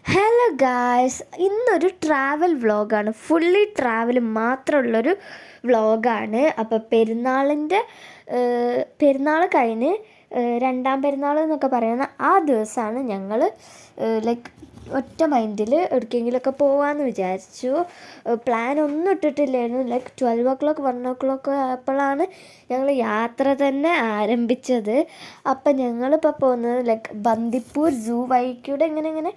Hello guys, ഇന്നൊരു travel വ്ളോഗാണ്. Fully travel മാത്രമുള്ളൊരു വ്ളോഗാണ്. അപ്പോൾ പെരുന്നാൾ കഴിഞ്ഞ് രണ്ടാം പെരുന്നാൾ എന്നൊക്കെ പറയുന്ന ആ ദിവസമാണ് ഞങ്ങൾ ലൈക്ക് ഒറ്റ മൈൻഡിൽ എവിടേക്കെങ്കിലുമൊക്കെ പോകാമെന്ന് വിചാരിച്ചു. പ്ലാൻ ഒന്നും ഇട്ടിട്ടില്ലായിരുന്നു. ലൈക്ക് 12 o'clock 1 o'clock ആയപ്പോഴാണ് ഞങ്ങൾ യാത്ര തന്നെ ആരംഭിച്ചത്. അപ്പം ഞങ്ങളിപ്പോൾ പോകുന്നത് ലൈക്ക് ബന്ദിപ്പൂർ സൂ വഴിക്കൂടെ ഇങ്ങനെ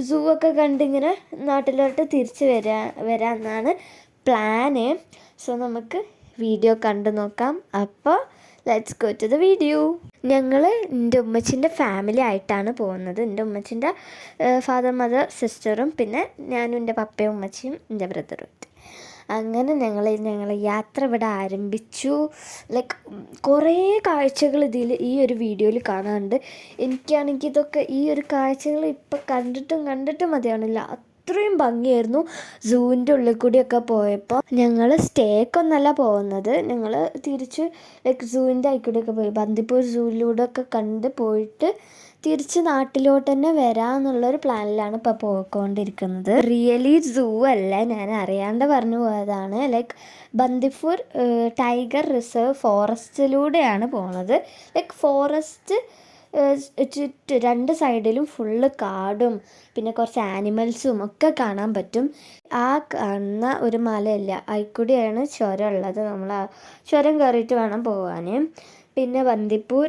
സൂ ഒക്കെ കണ്ടിങ്ങനെ നാട്ടിലോട്ട് തിരിച്ച് വരാമെന്നാണ് പ്ലാന്. സോ നമുക്ക് വീഡിയോ കണ്ടു നോക്കാം. അപ്പോൾ let's go to the video. ഞങ്ങൾ എൻ്റെ ഉമ്മച്ചിൻ്റെ ഫാമിലി ആയിട്ടാണ് പോകുന്നത്. എൻ്റെ ഉമ്മച്ചിൻ്റെ ഫാദർ മദർ സിസ്റ്ററും പിന്നെ ഞാനും എൻ്റെ പപ്പയും ഉമ്മച്ചിയും എൻ്റെ ബ്രദറും. അങ്ങനെ ഞങ്ങൾ യാത്ര ഇവിടെ ആരംഭിച്ചു. ലൈക്ക് കുറേ കാഴ്ചകൾ ഈ ഒരു വീഡിയോയിൽ കാണാനുണ്ട്. എനിക്കാണെങ്കിൽ ഇതൊക്കെ ഈ ഒരു കാഴ്ചകൾ ഇപ്പം കണ്ടിട്ടും മതിയാണില്ല. അത്രയും ഭംഗിയായിരുന്നു. സൂവിൻ്റെ ഉള്ളിൽ കൂടിയൊക്കെ പോയപ്പോൾ ഞങ്ങൾ സ്റ്റേക്കൊന്നല്ല പോകുന്നത്. ഞങ്ങൾ തിരിച്ച് ലൈക്ക് സൂവിൻ്റെ ആയിക്കൂടെയൊക്കെ പോയി ബന്ദിപ്പൂർ സൂവിലൂടെയൊക്കെ കണ്ട് പോയിട്ട് തിരിച്ച് നാട്ടിലോട്ട് തന്നെ വരാമെന്നുള്ളൊരു പ്ലാനിലാണ് ഇപ്പോൾ പോയിക്കൊണ്ടിരിക്കുന്നത്. റിയലി സൂ അല്ല, ഞാൻ അറിയാണ്ട് പറഞ്ഞു പോയതാണ്. ലൈക്ക് ബന്ദിപ്പൂർ ടൈഗർ റിസർവ് ഫോറസ്റ്റിലൂടെയാണ് പോകുന്നത്. ലൈക്ക് ഫോറസ്റ്റ് രണ്ട് സൈഡിലും ഫുള്ള് കാടും പിന്നെ കുറച്ച് ആനിമൽസും ഒക്കെ കാണാൻ പറ്റും. ആ കാണുന്ന ഒരു മലയല്ല, അതിൽക്കൂടിയാണ് ചുരം ഉള്ളത്. നമ്മൾ ആ ചുരം കയറിയിട്ട് വേണം പോകാൻ. പിന്നെ ബന്ദിപ്പൂർ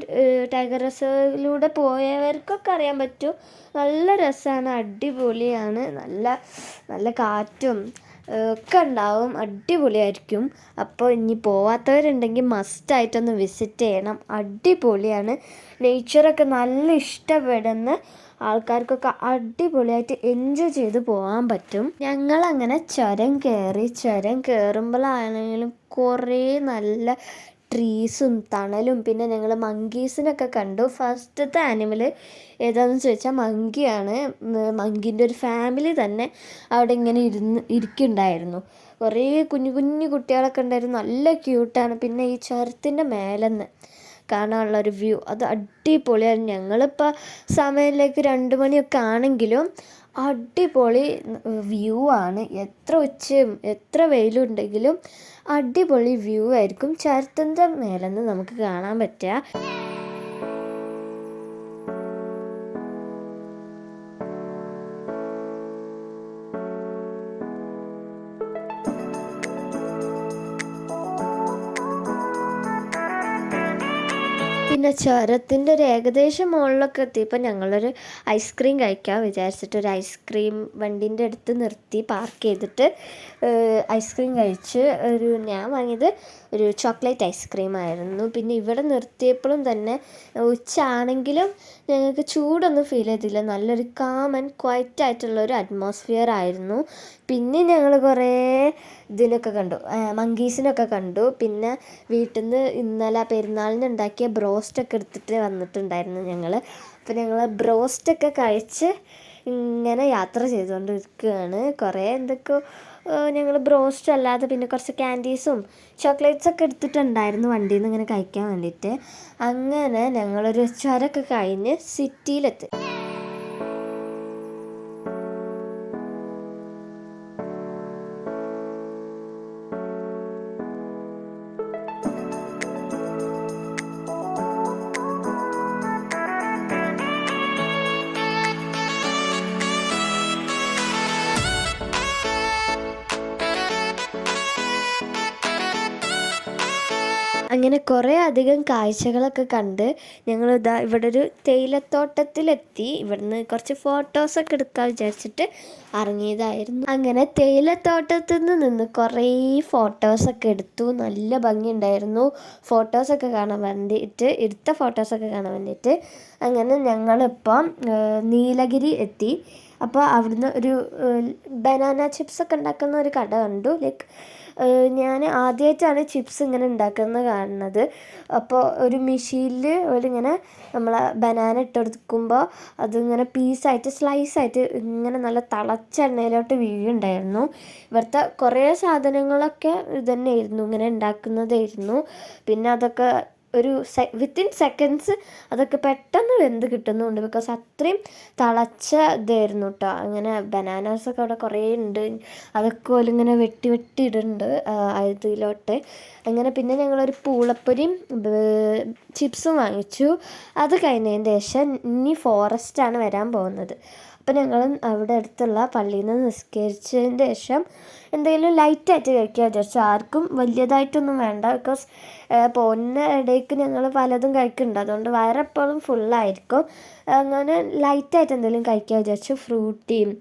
ടൈഗർ റിസർവിലൂടെ പോയവർക്കൊക്കെ അറിയാൻ പറ്റും. നല്ല രസമാണ്, അടിപൊളിയാണ്. നല്ല കാറ്റും ഒക്കെ ഉണ്ടാവും, അടിപൊളിയായിരിക്കും. അപ്പോൾ ഇനി പോവാത്തവരുണ്ടെങ്കിൽ മസ്റ്റായിട്ടൊന്ന് വിസിറ്റ് ചെയ്യണം. അടിപൊളിയാണ്. നേച്ചറൊക്കെ നല്ല ഇഷ്ടപ്പെടുന്ന ആൾക്കാർക്കൊക്കെ അടിപൊളിയായിട്ട് എൻജോയ് ചെയ്ത് പോകാൻ പറ്റും. ഞങ്ങളങ്ങനെ ചുരം കയറുമ്പോഴാണെങ്കിലും കുറേ നല്ല ട്രീസും തണലും പിന്നെ ഞങ്ങൾ മങ്കീസിനൊക്കെ കണ്ടു. ഫസ്റ്റത്തെ ആനിമൽ ഏതാണെന്ന് ചോദിച്ചാൽ മങ്കിയാണ്. മങ്കീൻ്റെ ഒരു ഫാമിലി തന്നെ അവിടെ ഇങ്ങനെ ഇരിക്കുന്നുണ്ടായിരുന്നു. കുറേ കുഞ്ഞു കുട്ടികളൊക്കെ ഉണ്ടായിരുന്നു. നല്ല ക്യൂട്ടാണ്. പിന്നെ ഈ ചുരത്തിൻ്റെ മേലെന്ന് കാണാനുള്ളൊരു വ്യൂ അത് അടിപൊളിയാണ്. ഞങ്ങളിപ്പോൾ സമയത്തിലേക്ക് 2 മണിയൊക്കെ ആണെങ്കിലും അടിപൊളി വ്യൂ ആണ്. എത്ര ഉച്ചയും എത്ര വെയിലുണ്ടെങ്കിലും അടിപൊളി വ്യൂ ആയിരിക്കും ചുരത്തിൻ്റെ മേലെന്ന് നമുക്ക് കാണാൻ പറ്റുക. പിന്നെ ചുരത്തിൻ്റെ ഒരു ഏകദേശം മുകളിലൊക്കെ എത്തിയപ്പോൾ ഞങ്ങളൊരു ഐസ്ക്രീം കഴിക്കാൻ വിചാരിച്ചിട്ട് ഒരു ഐസ്ക്രീം വണ്ടീൻ്റെ അടുത്ത് നിർത്തി പാർക്ക് ചെയ്തിട്ട് ഐസ്ക്രീം കഴിച്ച്. ഞാൻ വാങ്ങിയത് ഒരു ചോക്ലേറ്റ് ഐസ്ക്രീം ആയിരുന്നു. പിന്നെ ഇവിടെ നിർത്തിയപ്പോഴും തന്നെ ഉച്ച ആണെങ്കിലും ഞങ്ങൾക്ക് ചൂടൊന്നും ഫീൽ ചെയ്തില്ല. നല്ലൊരു കാം ആൻഡ് ക്വയറ്റ് ആയിട്ടുള്ളൊരു അറ്റ്മോസ്ഫിയർ ആയിരുന്നു. പിന്നെ ഞങ്ങൾ കുറേ ഇതിനൊക്കെ കണ്ടു, മങ്കീസിനൊക്കെ കണ്ടു. പിന്നെ വീട്ടിൽ നിന്ന് ഇന്നലെ പെരുന്നാളിന് ഉണ്ടാക്കിയ ബ്രോസ്റ്റൊക്കെ എടുത്തിട്ട് വന്നിട്ടുണ്ടായിരുന്നു ഞങ്ങൾ. അപ്പോൾ ഞങ്ങൾ ബ്രോസ്റ്റൊക്കെ കഴിച്ച് ഇങ്ങനെ യാത്ര ചെയ്തുകൊണ്ടിരിക്കുകയാണ്. കുറേ എന്തൊക്കെയോ ഞങ്ങൾ ബ്രോസ്റ്റ് അല്ലാതെ പിന്നെ കുറച്ച് ക്യാൻഡീസും ചോക്ലേറ്റ്സൊക്കെ എടുത്തിട്ടുണ്ടായിരുന്നു വണ്ടിയിൽ നിന്ന് ഇങ്ങനെ കഴിക്കാൻ വേണ്ടിയിട്ട്. അങ്ങനെ ഞങ്ങളൊരു ചുരമൊക്കെ കഴിഞ്ഞ് സിറ്റിയിലെത്തി. അങ്ങനെ കുറേ അധികം കാഴ്ചകളൊക്കെ കണ്ട് ഞങ്ങൾ ഇവിടെ ഒരു തേയിലത്തോട്ടത്തിലെത്തി. ഇവിടുന്ന് കുറച്ച് ഫോട്ടോസൊക്കെ എടുക്കാൻ വിചാരിച്ചിട്ട് ഇറങ്ങിയതായിരുന്നു. അങ്ങനെ തേയിലത്തോട്ടത്തിൽ നിന്ന് കുറേ ഫോട്ടോസൊക്കെ എടുത്തു. നല്ല ഭംഗിയുണ്ടായിരുന്നു ഫോട്ടോസൊക്കെ കാണാൻ വേണ്ടിയിട്ട്, എടുത്ത ഫോട്ടോസൊക്കെ കാണാൻ വേണ്ടിയിട്ട്. അങ്ങനെ ഞങ്ങളിപ്പം നീലഗിരി എത്തി. അപ്പോൾ അവിടുന്ന് ഒരു ബനാന ചിപ്സൊക്കെ ഉണ്ടാക്കുന്ന ഒരു കട കണ്ടു. ലൈക്ക് ഞാൻ ആദ്യമായിട്ടാണ് ചിപ്സ് ഇങ്ങനെ ഉണ്ടാക്കുന്നത് കാണുന്നത്. അപ്പോൾ ഒരു മെഷീനിൽ ഒരിങ്ങനെ നമ്മൾ ബനാന ഇട്ടെടുക്കുമ്പോൾ അതിങ്ങനെ പീസായിട്ട് സ്ലൈസായിട്ട് ഇങ്ങനെ നല്ല തിളച്ച എണ്ണയിലോട്ട് വീഴുണ്ടായിരുന്നു. ഇവിടുത്തെ കുറേ സാധനങ്ങളൊക്കെ ഇത് തന്നെയായിരുന്നു, ഇങ്ങനെ ഉണ്ടാക്കുന്നതായിരുന്നു. പിന്നെ അതൊക്കെ ഒരു വിത്തിൻ സെക്കൻഡ്സ് അതൊക്കെ പെട്ടെന്ന് വെന്ത് കിട്ടുന്നുണ്ട്. ബിക്കോസ് അത്രയും തിളച്ച ഇതായിരുന്നു കേട്ടോ. അങ്ങനെ ബനാനാസൊക്കെ അവിടെ കുറേ ഉണ്ട്. അതൊക്കെ ഓല് ഇങ്ങനെ വെട്ടി വെട്ടി ഇടുന്നുണ്ട് അതിലോട്ട്. അങ്ങനെ പിന്നെ ഞങ്ങളൊരു പൂളപ്പൊരിയും ചിപ്സും വാങ്ങിച്ചു. അത് കഴിഞ്ഞതിന് ശേഷം ഇനി ഫോറസ്റ്റാണ് വരാൻ പോകുന്നത്. അപ്പം ഞങ്ങൾ അവിടെ അടുത്തുള്ള പള്ളിയിൽ നിന്ന് നിസ്കരിച്ചതിന് ശേഷം എന്തെങ്കിലും ലൈറ്റായിട്ട് കഴിക്കാൻ വിചാരിച്ചു. ആർക്കും വലിയതായിട്ടൊന്നും വേണ്ട. ബിക്കോസ് പോകുന്ന ഇടയ്ക്ക് ഞങ്ങൾ പലതും കഴിക്കുന്നുണ്ട്. അതുകൊണ്ട് വയറെപ്പോഴും ഫുള്ളായിരിക്കും. അങ്ങനെ ലൈറ്റായിട്ട് എന്തെങ്കിലും കഴിക്കാൻ വിചാരിച്ചു. ഫ്രൂട്ടിയും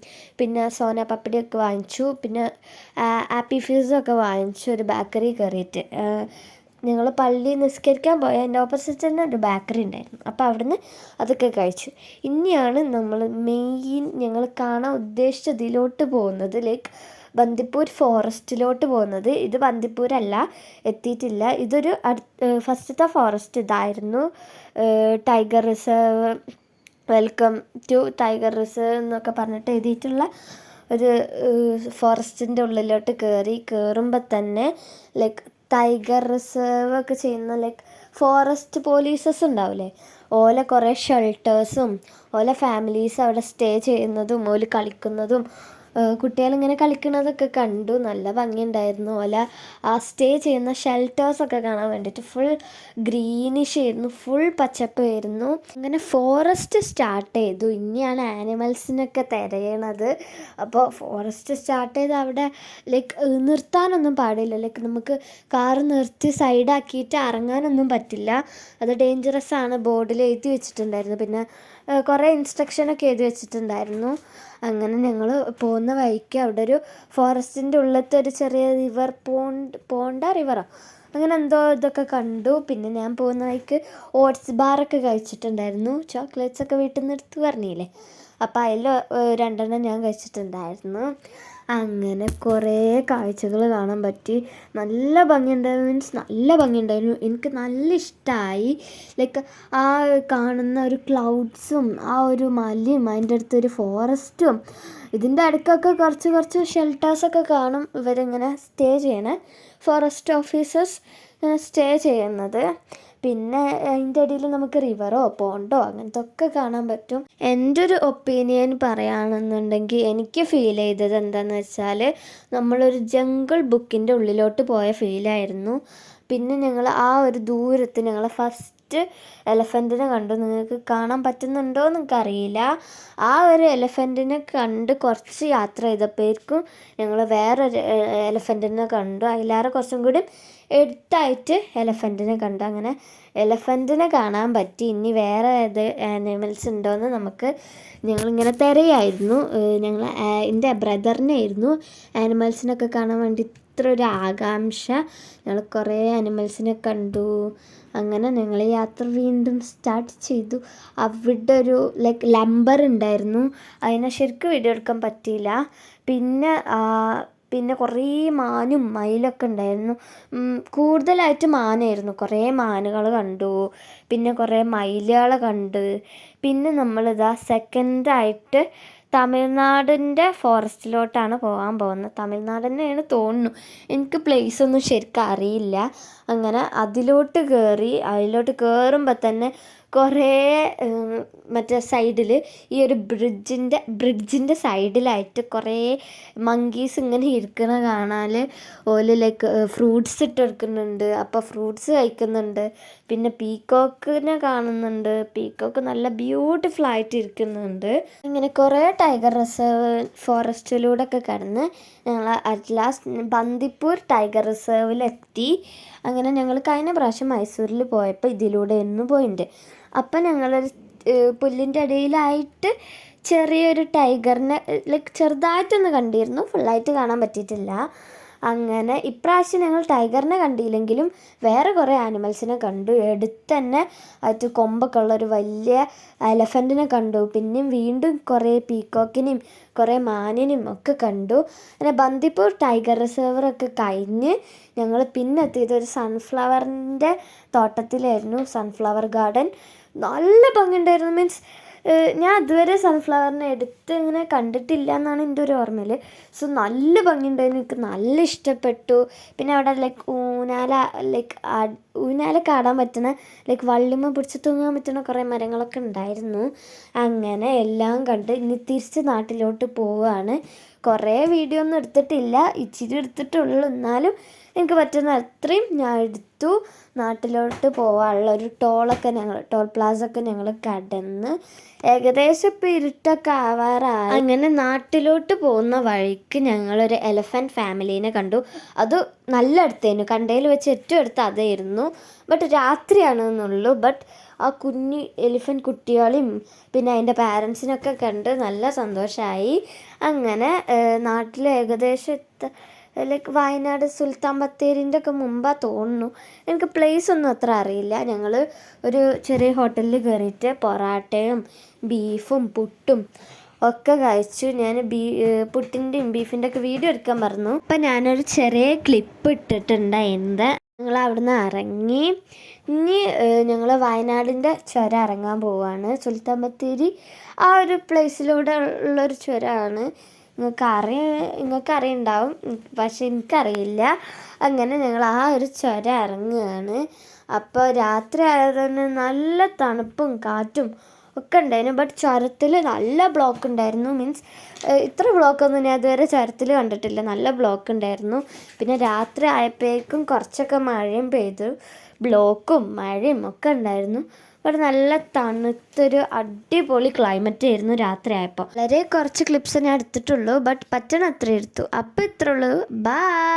പിന്നെ സോന പപ്പടിയൊക്കെ വാങ്ങിച്ചു. പിന്നെ ആപ്പി ഫീസൊക്കെ വാങ്ങിച്ചു ഒരു ബേക്കറി കയറിയിട്ട്. ഞങ്ങൾ പള്ളി നിസ്കരിക്കാൻ പോയ എൻ്റെ ഓപ്പോസിറ്റ് തന്നെ ഒരു ബേക്കറി ഉണ്ടായിരുന്നു. അപ്പോൾ അവിടുന്ന് അതൊക്കെ കഴിച്ചു. ഇനിയാണ് നമ്മൾ മെയിൻ ഞങ്ങൾ കാണാൻ ഉദ്ദേശിച്ചതിലോട്ട് പോകുന്നത്. ലൈക്ക് ബന്ദിപ്പൂർ ഫോറസ്റ്റിലോട്ട് പോകുന്നത്. ഇത് ബന്ദിപ്പൂരല്ല, എത്തിയിട്ടില്ല. ഇതൊരു ഫസ്റ്റത്തെ ഫോറസ്റ്റ് ഇതായിരുന്നു. Tiger reserve, welcome to tiger reserve എന്നൊക്കെ പറഞ്ഞിട്ട് എഴുതിയിട്ടുള്ള ഒരു ഫോറസ്റ്റിൻ്റെ ഉള്ളിലോട്ട് കയറുമ്പോൾ തന്നെ ലൈക്ക് ടൈഗർ റിസർവ് ഒക്കെ ചെയ്യുന്ന ലൈക്ക് ഫോറസ്റ്റ് പോലീസസ് ഉണ്ടാവില്ലേ, ഓല കുറേ ഷെൽട്ടേഴ്സും ഓല ഫാമിലീസ് അവിടെ സ്റ്റേ ചെയ്യുന്നതും ഓല് കളിക്കുന്നതും കുട്ടികളിങ്ങനെ കളിക്കുന്നതൊക്കെ കണ്ടു. നല്ല ഭംഗിയുണ്ടായിരുന്നു. ഓല ആ സ്റ്റേ ചെയ്യുന്ന ഷെൽട്ടേഴ്സൊക്കെ കാണാൻ വേണ്ടിയിട്ട് ഫുൾ ഗ്രീനിഷ് ആയിരുന്നു, ഫുൾ പച്ചപ്പായിരുന്നു. അങ്ങനെ ഫോറസ്റ്റ് സ്റ്റാർട്ട് ചെയ്തു. ഇനിയാണ് ആനിമൽസിനൊക്കെ തിരയണത്. അപ്പോൾ ഫോറസ്റ്റ് സ്റ്റാർട്ട് ചെയ്ത് അവിടെ ലൈക്ക് നിർത്താനൊന്നും പാടില്ല. ലൈക്ക് നമുക്ക് കാറ് നിർത്തി സൈഡാക്കിയിട്ട് ഇറങ്ങാനൊന്നും പറ്റില്ല. അത് ഡേഞ്ചറസ് ആണ് ബോർഡിൽ എഴുതി വെച്ചിട്ടുണ്ടായിരുന്നു. പിന്നെ കുറേ ഇൻസ്ട്രക്ഷനൊക്കെ എഴുതി വെച്ചിട്ടുണ്ടായിരുന്നു. അങ്ങനെ ഞങ്ങൾ പോകുന്ന വഴിക്ക് അവിടെ ഒരു ഫോറസ്റ്റിൻ്റെ ഉള്ളിലത്തെ ഒരു ചെറിയ റിവർ, പോണ്ട റിവറോ അങ്ങനെ എന്തോ ഇതൊക്കെ കണ്ടു. പിന്നെ ഞാൻ പോകുന്ന വഴിക്ക് ഓട്സ് ബാറൊക്കെ കഴിച്ചിട്ടുണ്ടായിരുന്നു. ചോക്ലേറ്റ്സൊക്കെ വീട്ടിൽ നിന്ന് എടുത്ത് പറഞ്ഞില്ലേ, അപ്പോൾ അതിൽ 2 ഞാൻ കഴിച്ചിട്ടുണ്ടായിരുന്നു. അങ്ങനെ കുറേ കാഴ്ചകൾ കാണാൻ പറ്റി. നല്ല ഭംഗിയുണ്ടായിരുന്നു. നല്ല ഭംഗിയുണ്ടായിരുന്നു. എനിക്ക് നല്ല ഇഷ്ടമായി. ലൈക്ക് ആ കാണുന്ന ഒരു ക്ലൗഡ്സും ആ ഒരു മലയും അതിൻ്റെ അടുത്തൊരു ഫോറസ്റ്റും ഇതിൻ്റെ അടുക്കൊക്കെ കുറച്ച് ഷെൽട്ടേഴ്സൊക്കെ കാണും. ഇവരിങ്ങനെ സ്റ്റേ ചെയ്യണേ ഫോറസ്റ്റ് ഓഫീസേഴ്സ് സ്റ്റേ ചെയ്യുന്നത്. പിന്നെ അതിൻ്റെ ഇടയിൽ നമുക്ക് റിവറോ പോണ്ടോ അങ്ങനത്തെ ഒക്കെ കാണാൻ പറ്റും. എൻ്റെ ഒരു ഒപ്പീനിയൻ പറയുകയാണെന്നുണ്ടെങ്കിൽ എനിക്ക് ഫീൽ ചെയ്തത് എന്താണെന്ന് വെച്ചാൽ നമ്മളൊരു ജംഗിൾ ബുക്കിൻ്റെ ഉള്ളിലോട്ട് പോയ ഫീലായിരുന്നു. പിന്നെ ഞങ്ങൾ ആ ഒരു ദൂരത്ത് ഞങ്ങൾ ഫസ്റ്റ് എലഫൻറ്റിനെ കണ്ടു. നിങ്ങൾക്ക് കാണാൻ പറ്റുന്നുണ്ടോ എന്നറിയില്ല. ആ ഒരു എലഫൻറ്റിനെ കണ്ട് കുറച്ച് യാത്ര ചെയ്തപ്പോഴേക്കും ഞങ്ങൾ വേറൊരു എലഫൻറ്റിനെ കണ്ടു. അതിലേറെ കുറച്ചും കൂടി എടുത്തായിട്ട് എലഫൻറ്റിനെ കണ്ടു. അങ്ങനെ എലഫൻറ്റിനെ കാണാൻ പറ്റി. ഇനി വേറെ ഏത് ആനിമൽസ് ഉണ്ടോയെന്ന് നമുക്ക് ഞങ്ങളിങ്ങനെ തിരയായിരുന്നു. എൻ്റെ ബ്രദറിനായിരുന്നു ആനിമൽസിനൊക്കെ കാണാൻ വേണ്ടി ഇത്ര ഒരു ആകാംക്ഷ. ഞങ്ങൾ കുറേ ആനിമൽസിനെ കണ്ടു. അങ്ങനെ ഞങ്ങൾ യാത്ര വീണ്ടും സ്റ്റാർട്ട് ചെയ്തു. അവിടെ ഒരു ലൈക്ക് ലംബർ ഉണ്ടായിരുന്നു. അതിനെ ശരിക്കും വീഡിയോ എടുക്കാൻ പറ്റിയില്ല. പിന്നെ കുറേ മാനും മയിലൊക്കെ ഉണ്ടായിരുന്നു. കൂടുതലായിട്ട് മാനായിരുന്നു. കുറേ മാനുകൾ കണ്ടു. പിന്നെ കുറേ മയിലുകളെ കണ്ട്. പിന്നെ നമ്മളിതാ സെക്കൻഡായിട്ട് തമിഴ്നാടിൻ്റെ ഫോറസ്റ്റിലോട്ടാണ് പോകാൻ പോകുന്നത്. തമിഴ്നാട് തന്നെയാണ് തോന്നുന്നു, എനിക്ക് പ്ലേസ് ഒന്നും ശരിക്കും അറിയില്ല. അങ്ങനെ അതിലോട്ട് കയറുമ്പോൾ തന്നെ കുറേ മറ്റേ സൈഡിൽ ഈ ഒരു ബ്രിഡ്ജിൻ്റെ സൈഡിലായിട്ട് കുറേ മങ്കീസ് ഇങ്ങനെ ഇരിക്കണ കാണാൻ ഓല് ലൈക്ക് ഫ്രൂട്ട്സ് ഇട്ടെടുക്കുന്നുണ്ട്. അപ്പോൾ ഫ്രൂട്ട്സ് കഴിക്കുന്നുണ്ട്. പിന്നെ പീക്കോക്കിനെ കാണുന്നുണ്ട്. പീക്കോക്ക് നല്ല ബ്യൂട്ടിഫുൾ ആയിട്ട് ഇരിക്കുന്നുണ്ട്. ഇങ്ങനെ കുറേ ടൈഗർ റിസർവ് ഫോറസ്റ്റിലൂടെ ഒക്കെ കടന്ന് ഞങ്ങൾ അറ്റ് ലാസ്റ്റ് ബന്ദിപ്പൂർ ടൈഗർ റിസർവിലെത്തി. അങ്ങനെ ഞങ്ങൾ കഴിഞ്ഞ പ്രാവശ്യം മൈസൂരിൽ പോയപ്പോൾ ഇതിലൂടെ ഒന്ന് പോയിട്ടുണ്ട്. അപ്പം ഞങ്ങളൊരു പുല്ലിൻ്റെ ഇടയിലായിട്ട് ചെറിയൊരു ടൈഗറിനെ ലൈക്ക് ചെറുതായിട്ടൊന്ന് കണ്ടിരുന്നു. ഫുള്ളായിട്ട് കാണാൻ പറ്റിയിട്ടില്ല. അങ്ങനെ ഇപ്രാവശ്യം ഞങ്ങൾ ടൈഗറിനെ കണ്ടില്ലെങ്കിലും വേറെ കുറേ ആനിമൽസിനെ കണ്ടു. അടുത്ത് തന്നെ അത് കൊമ്പൊക്കെ ഉള്ളൊരു വലിയ എലഫൻറ്റിനെ കണ്ടു. പിന്നെയും വീണ്ടും കുറേ പീക്കോക്കിനെയും കുറേ മാനിനെയും ഒക്കെ കണ്ടു. അങ്ങനെ ബന്ദിപ്പൂർ ടൈഗർ റിസർവറൊക്കെ കഴിഞ്ഞ് ഞങ്ങൾ പിന്നെ എത്തിയത് ഒരു സൺഫ്ലവറിൻ്റെ തോട്ടത്തിലായിരുന്നു. സൺഫ്ലവർ ഗാർഡൻ നല്ല ഭംഗിയുണ്ടായിരുന്നു. മീൻസ് ഞാൻ അതുവരെ സൺഫ്ലവറിനെ എടുത്ത് ഇങ്ങനെ കണ്ടിട്ടില്ല എന്നാണ് എൻ്റെ ഒരു ഓർമ്മയിൽ. സോ നല്ല ഭംഗിയുണ്ടായിരുന്നു. എനിക്ക് നല്ല ഇഷ്ടപ്പെട്ടു. പിന്നെ അവിടെ ലൈക്ക് ഊനാല ലൈക്ക് ഊനാലൊക്കെ ആടാൻ പറ്റുന്ന ലൈക്ക് വള്ളിമ പിടിച്ച് തൂങ്ങാൻ പറ്റുന്ന കുറേ മരങ്ങളൊക്കെ ഉണ്ടായിരുന്നു. അങ്ങനെ എല്ലാം കണ്ട് ഇനി തിരിച്ച് നാട്ടിലോട്ട് പോവുകയാണ്. കുറേ വീഡിയോ ഒന്നും എടുത്തിട്ടില്ല, ഇച്ചിരി എടുത്തിട്ടുള്ളൂ. എന്നാലും എനിക്ക് പറ്റുന്ന അത്രയും ഞാൻ എടുത്തു. നാട്ടിലോട്ട് പോകാനുള്ള ഒരു ടോൾ പ്ലാസൊക്കെ ഞങ്ങൾ കടന്ന് ഏകദേശം ഇപ്പോൾ ഇരുട്ടൊക്കെ ആവാറായി. അങ്ങനെ നാട്ടിലോട്ട് പോകുന്ന വഴിക്ക് ഞങ്ങളൊരു എലഫൻറ്റ് ഫാമിലീനെ കണ്ടു. അത് നല്ല അടുത്തായിരുന്നു, കണ്ടതിൽ വെച്ച് ഏറ്റവും അടുത്ത് അതായിരുന്നു. ബട്ട് രാത്രിയാണെന്നുള്ളൂ. ബട്ട് ആ കുഞ്ഞ് എലിഫൻറ്റ് കുട്ടികളെയും പിന്നെ അതിൻ്റെ പാരൻസിനൊക്കെ കണ്ട് നല്ല സന്തോഷമായി. അങ്ങനെ നാട്ടിൽ ഏകദേശം ലൈക്ക് വയനാട് സുൽത്താൻ ബത്തേരിൻ്റെ ഒക്കെ മുമ്പാണ് തോന്നുന്നു. എനിക്ക് പ്ലേസ് ഒന്നും അത്ര അറിയില്ല. ഞങ്ങൾ ഒരു ചെറിയ ഹോട്ടലിൽ കയറിയിട്ട് പൊറാട്ടയും ബീഫും പുട്ടും ഒക്കെ കഴിച്ചു. ഞാൻ പുട്ടിൻ്റെയും ബീഫിൻ്റെ ഒക്കെ വീഡിയോ എടുക്കാൻ പറഞ്ഞു. അപ്പം ഞാനൊരു ചെറിയ ക്ലിപ്പ് ഇട്ടിട്ടുണ്ടായിരുന്നത്. ഞങ്ങൾ അവിടുന്ന് ഇറങ്ങി ഇനി ഞങ്ങൾ വയനാടിൻ്റെ ചുരം ഇറങ്ങാൻ പോവുകയാണ്. സുൽത്താൻ ബത്തേരി ആ ഒരു പ്ലേസിലൂടെ ഉള്ളൊരു ചുരമാണ്. നിങ്ങൾക്ക് അറിയുണ്ടാവും, പക്ഷെ എനിക്കറിയില്ല. അങ്ങനെ ഞങ്ങൾ ആ ഒരു ചുരം ഇറങ്ങുകയാണ്. അപ്പോൾ രാത്രി ആയതുകൊണ്ട് നല്ല തണുപ്പും കാറ്റും ഒക്കെ ഉണ്ടായിരുന്നു. ബട്ട് ചുരത്തിൽ നല്ല ബ്ലോക്ക് ഉണ്ടായിരുന്നു. മീൻസ് ഇത്ര ബ്ലോക്കൊന്നും ഞാൻ അതുവരെ ചുരത്തിൽ കണ്ടിട്ടില്ല. നല്ല ബ്ലോക്ക് ഉണ്ടായിരുന്നു. പിന്നെ രാത്രി ആയപ്പോഴേക്കും കുറച്ചൊക്കെ മഴയും പെയ്തു. ബ്ലോക്കും മഴയും ഒക്കെ ഉണ്ടായിരുന്നു. അവിടെ നല്ല തണുത്തൊരു അടിപൊളി ക്ലൈമറ്റ് ആയിരുന്നു രാത്രി ആയപ്പോൾ. വളരെ കുറച്ച് ക്ലിപ്സ് ഞാൻ എടുത്തിട്ടുള്ളൂ, ബട്ട് പറ്റണ അത്ര എടുത്തു. അപ്പോൾ ഇത്രയുള്ളൂ. ബൈ.